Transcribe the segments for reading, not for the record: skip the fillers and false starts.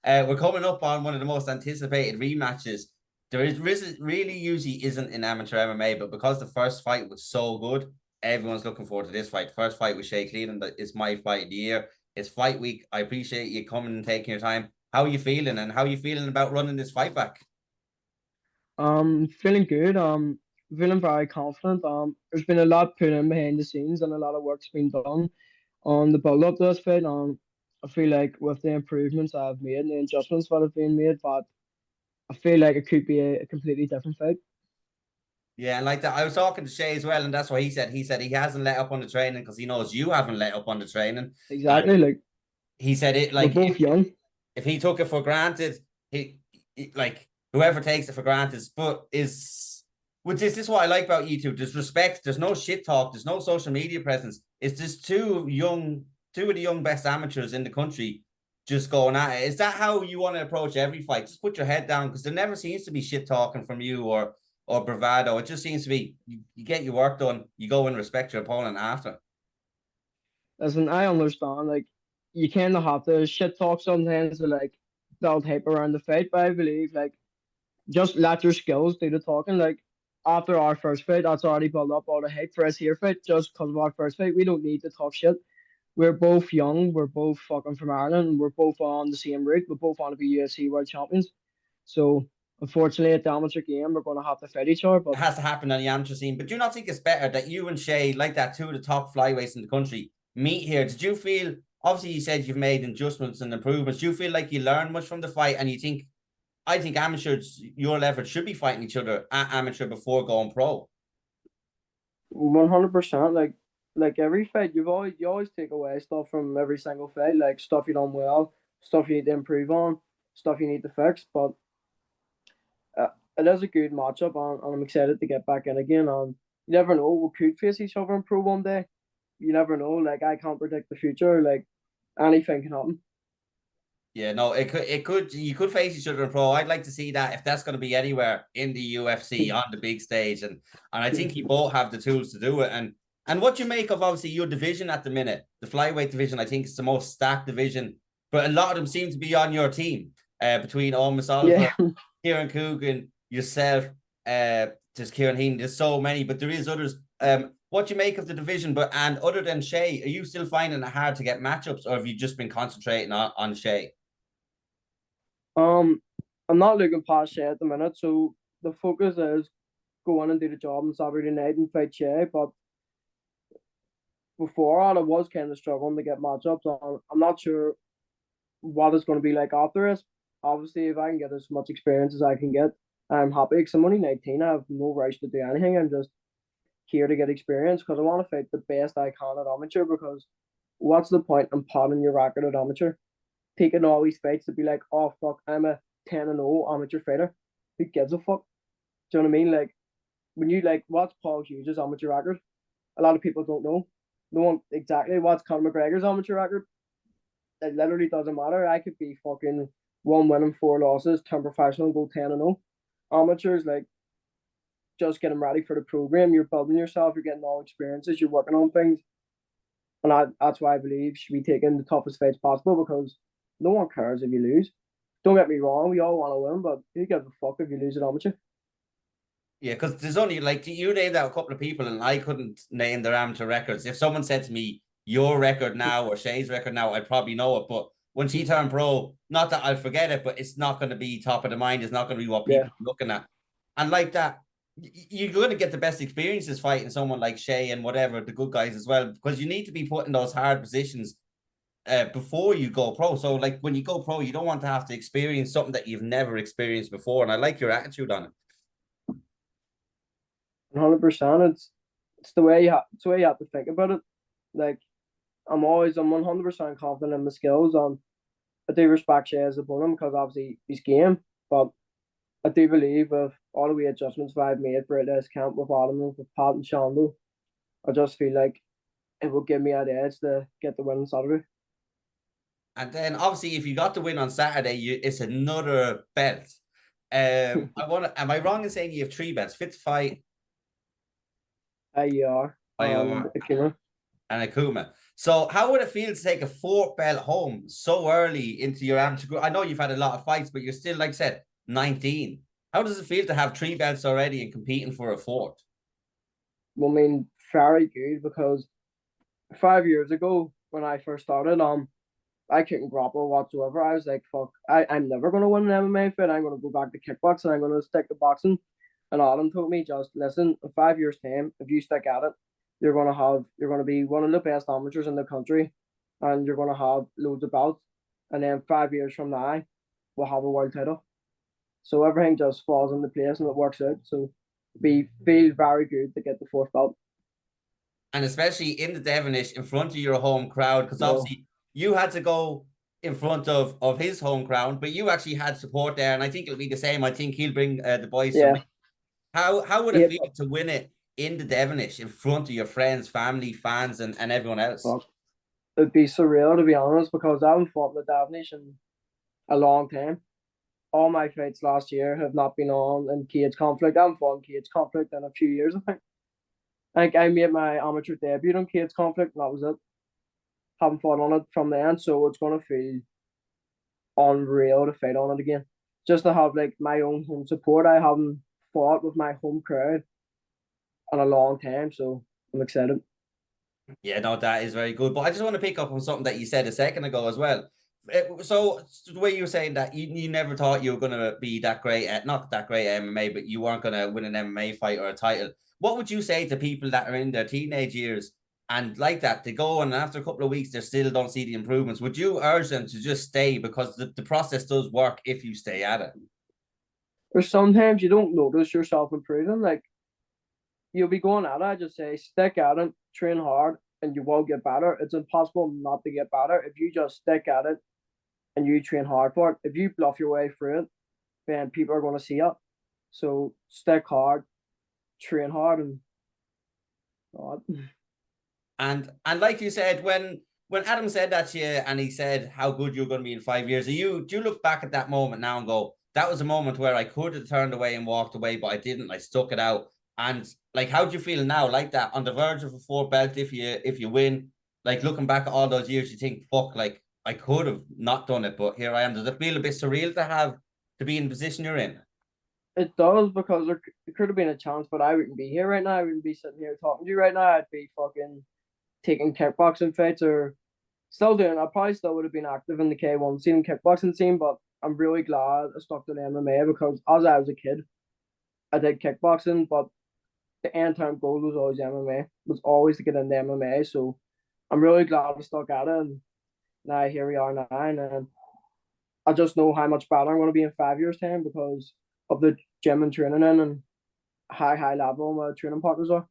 We're coming up on one of the most anticipated rematches. There is really usually isn't in amateur MMA, but because the first fight was so good, everyone's looking forward to this fight. First fight with Shea Cleland is my fight of the year. It's fight week. I appreciate you coming and taking your time. How are you feeling, and how are you feeling about running this fight back? Feeling good. Feeling very confident. There's been a lot put in behind the scenes and a lot of work's been done on the build up to this fight. I feel like with the improvements I've made and the adjustments that have been made, but I feel like it could be a completely different fight. Yeah, and like that, I was talking to Shay as well, and that's what he said. He said he hasn't let up on the training because he knows you haven't let up on the training. And Exactly. Like he said it we're like both young. if he took it for granted, like whoever takes it for granted, but is which is this what I like about you two? There's respect. There's no shit talk. There's no social media presence. It's just two of the young best amateurs in the country, just going at it. Is that how you want to approach every fight? Just put your head down because there never seems to be shit talking from you or bravado. It just seems to be you get your work done, you go and respect your opponent after. Listen, I understand. Like you kind of have to shit talk sometimes to like build hype around the fight, but I believe like just let your skills do the talking. Like after our first fight, that's already built up all the hype for us here fight. Just because of our first fight, we don't need to talk shit. We're both young. We're both fucking from Ireland. And we're both on the same route. We both want to be UFC world champions. So unfortunately, at the amateur game, we're going to have to fight each other. It But has to happen on the amateur scene. But do you not think it's better that you and Shay, like that, two of the top flyweights in the country, meet here? Did you feel? Obviously, you said you've made adjustments and improvements. Do you feel like you learn much from the fight, and you think? I think amateurs your level should be fighting each other at amateur before going pro. 100%, like every fight, you always take away stuff from every single fight, like stuff you done well, stuff you need to improve on, stuff you need to fix. But uh, it is a good matchup, and I'm excited to get back in again. And you never know, we could face each other in pro one day. You never know. Like I can't predict the future. Like anything can happen. Yeah, no, it could you could face each other in pro. I'd like to see that if that's going to be anywhere in the UFC on the big stage, and I think you both have the tools to do it. And what you make of obviously your division at the minute, the flyweight division, I think it's the most stacked division, but a lot of them seem to be on your team. Between almost Oliver, Yeah, Kieran Coogan, yourself, there's Kieran Heaney, there's so many, but there is others. What you make of the division, but and other than Shay, are you still finding it hard to get matchups, or have you just been concentrating on Shay? um, I'm not looking past Shea at the minute, so the focus is go in and do the job on Saturday night and fight Shea. But before all, I was kind of struggling to get matchups. I'm not sure what it's going to be like after this. Obviously, if I can get as much experience as I can get, I'm happy because I'm only 19. I have no rush to do anything. I'm just here to get experience because I want to fight the best I can at amateur. Because what's the point in padding your record at amateur? Taking all these fights to be like, oh fuck, I'm a 10-0 amateur fighter. Who gives a fuck? Do you know what I mean? Like when you like what's Paul Hughes' amateur record? A lot of people don't know. No one exactly what's Conor McGregor's amateur record. It literally doesn't matter. I could be fucking one win and four losses, turn professional, go 10-0. Amateurs like just getting ready for the program. You're building yourself. You're getting all experiences. You're working on things, and that's why I believe you should be taking the toughest fights possible because no one cares if you lose. Don't get me wrong. We all want to win, but who gives a fuck if you lose at amateur? Yeah, because there's only like you named out a couple of people, and I couldn't name their amateur records. If someone said to me your record now or Shay's record now, I'd probably know it. But when she turned pro, not that I'll forget it, but it's not going to be top of the mind. It's not going to be what Yeah, people are looking at. And like that, you're going to get the best experiences fighting someone like Shay and whatever the good guys as well, because you need to be put in those hard positions before you go pro. So like when you go pro, you don't want to have to experience something that you've never experienced before. And I like your attitude on it. 100%. It's the way it's the way you have to think about it. Like I'm 100% confident in my skills. I do respect Shea as a opponent because obviously he's game, but I do believe with all the way adjustments that I've made for this camp with Adam and with Pat and Shando, I just feel like it will give me an edge to get the win on Saturday. And then obviously, if you got the win on Saturday, it's another belt. I want to. Am I wrong in saying you have three belts? Fit to fight, IER and IR, Akuma. and Akuma. So how would it feel to take a fourth belt home so early into your amateur career? I know you've had a lot of fights, but you're still, like I said, 19. How does it feel to have three belts already and competing for a fourth? I mean, very good because 5 years ago when I first started, I couldn't grapple whatsoever. I was like, fuck, I'm never gonna win an MMA fight. I'm gonna go back to kickboxing. I'm gonna stick to boxing. And Adam told me, just listen, in 5 years' time, if you stick at it, you're gonna be one of the best amateurs in the country, and you're gonna have loads of belts. And then 5 years from now, we'll have a world title. So everything just falls into place and it works out. So we feel very good to get the fourth belt. And especially in the Devonish in front of your home crowd, because No, obviously you had to go in front of his home crowd, but you actually had support there, and I think it'll be the same. I think he'll bring the boys from. yeah, How would it yeah, feel to win it in the Devonish in front of your friends, family, fans, and everyone else? fuck. It'd be surreal to be honest because I haven't fought with Davnish in a long time. All my fights last year have not been on in cage conflict. I haven't fought in cage conflict in a few years, I think. I think I made my amateur debut on cage conflict, and that was it. Haven't fought on it from then, so it's gonna feel unreal to fight on it again. Just to have like my own home support. I haven't fought with my home crowd in a long time, so I'm excited. Yeah, no, that is very good. But I just want to pick up on something that you said a second ago as well. So the way you were saying that you never thought you were going to be that great at not that great at MMA, but you weren't going to win an MMA fight or a title. What would you say to people that are in their teenage years and like that they go and after a couple of weeks they still don't see the improvements? Would you urge them to just stay because the process does work if you stay at it? Or sometimes you don't notice yourself improving. Like you'll be going at it. I just say stick at it, train hard, and you will get better. It's impossible not to get better if you just stick at it and you train hard for it. If you bluff your way through it, then people are going to see it. So stick hard, train hard, and God. And like you said, when Adam said that to you and he said how good you're going to be in 5 years, do you look back at that moment now and go, that was a moment where I could have turned away and walked away, but I didn't. I stuck it out. And like, how do you feel now? Like that on the verge of a fourth belt, if you win, like looking back at all those years, you think, fuck, like I could have not done it, but here I am. Does it feel a bit surreal to be in the position you're in? It does because there could have been a chance, but I wouldn't be here right now. I wouldn't be sitting here talking to you right now. I'd be fucking taking kickboxing fights or still doing. I probably still would have been active in the K1 scene, kickboxing scene, but I'm really glad I stuck to the MMA because as I was a kid, I did kickboxing, but the end term goal was always MMA. Was always to get into MMA. So I'm really glad I stuck at it, and now here we are now, and I just know how much better I'm going to be in 5 years' time because of the gym and training in and high level my training partners are.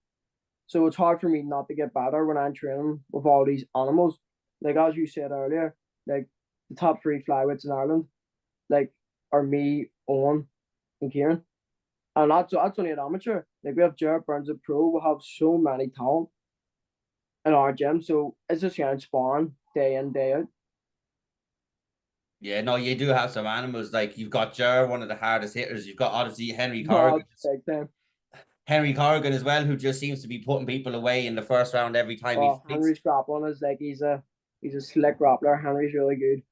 So it's hard for me not to get better when I'm training with all these animals. Like as you said earlier, like the top three flyweights in Ireland, like are me, Owen, and Kieran. And that's only an amateur. Like we have Jared Burns a pro, we have so many talent in our gym. So it's just here sparring day in, day out. Yeah, no, you do have some animals. Like you've got Jer, one of the hardest hitters. You've got obviously Henry Corrigan. Not big time. Henry Corrigan as well, who just seems to be putting people away in the first round every time he Oh, fights. Henry's grappling is like he's a slick grappler. Henry's really good.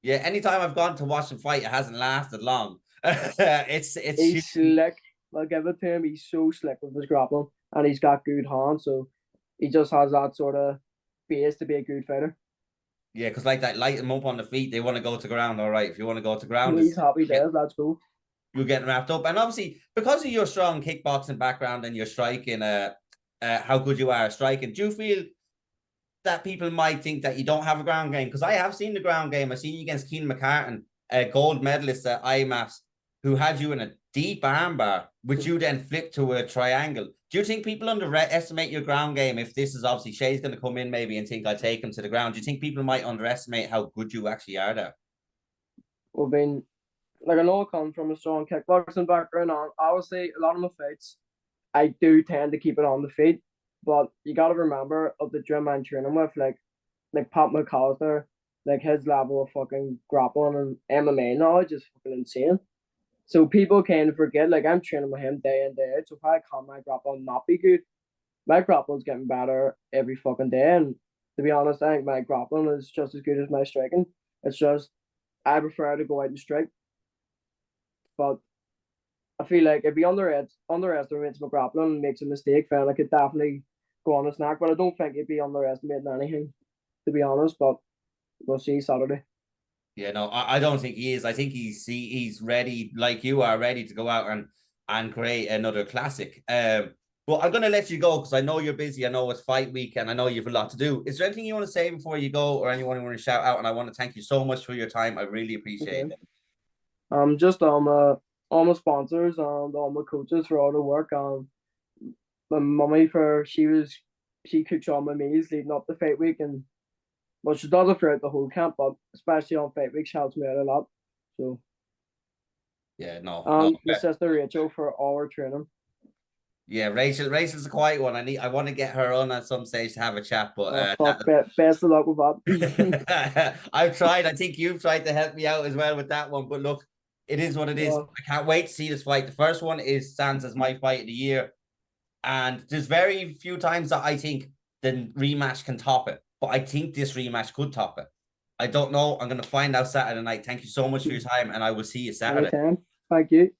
Yeah, anytime I've gone to watch him fight, it hasn't lasted long. It's He's slick. I'll give it to him. He's so slick with his grappling, and he's got good hands. So he just has that sort of base to be a good fighter. yeah, because like that, light them up on the feet. They want to go to ground. All right, if you want to go to ground, He's happy there. Let's go. you're getting wrapped up. And obviously, because of your strong kickboxing background and your striking, how good you are at striking, do you feel that people might think that you don't have a ground game? Because I have seen the ground game. I seen you against Keenan McCartan, a gold medalist at IMAFs, who had you in a deep armbar, which you then flipped to a triangle. Do you think people underestimate your ground game? If this is obviously Shea's going to come in maybe and think I'll take him to the ground, do you think people might underestimate how good you actually are there? We've been like I know I come from a strong kickboxing background. And obviously, a lot of my fights, I do tend to keep it on the feet. But you got to remember of the gym I'm training with, like Pat McAllister, like his level of fucking grappling and MMA knowledge is fucking insane. So people kind of forget, like I'm training with him day in, day out. So if I can't my grappling not be good, my grappling's getting better every fucking day. And To be honest, I think my grappling is just as good as my striking. It's just I prefer to go out and strike, but I feel like if he underestimates my grappling and makes a mistake, then I could definitely go on a snack. But I don't think he'd be underestimating anything, to be honest. But we'll see Saturday. Yeah, no, I don't think he is. I think he's ready, like you are, ready to go out and create another classic. But I'm gonna let you go because I know you're busy. I know it's fight week, and I know you have a lot to do. Is there anything you want to say before you go, or anyone you want to shout out? And I want to thank you so much for your time. I really appreciate Okay. it. Just all my sponsors and all my coaches for all the work. My mummy for she cooks all my meals leading up to fight week, and well, she does it throughout the whole camp, but especially on fight week, she helps me out a lot. So Yeah, no. my sister Rachel for all her training. Yeah, Rachel's a quiet one. I want to get her on at some stage to have a chat, but Fuck, best of luck with that. I've tried. I think you've tried to help me out as well with that one. But look, it is what it is. Well, I can't wait to see this fight. The first one stands as my fight of the year, and there's very few times that I think the rematch can top it. But I think this rematch could top it. I don't know. I'm gonna find out Saturday night. Thank you so much for your time, and I will see you Saturday. anytime. Thank you.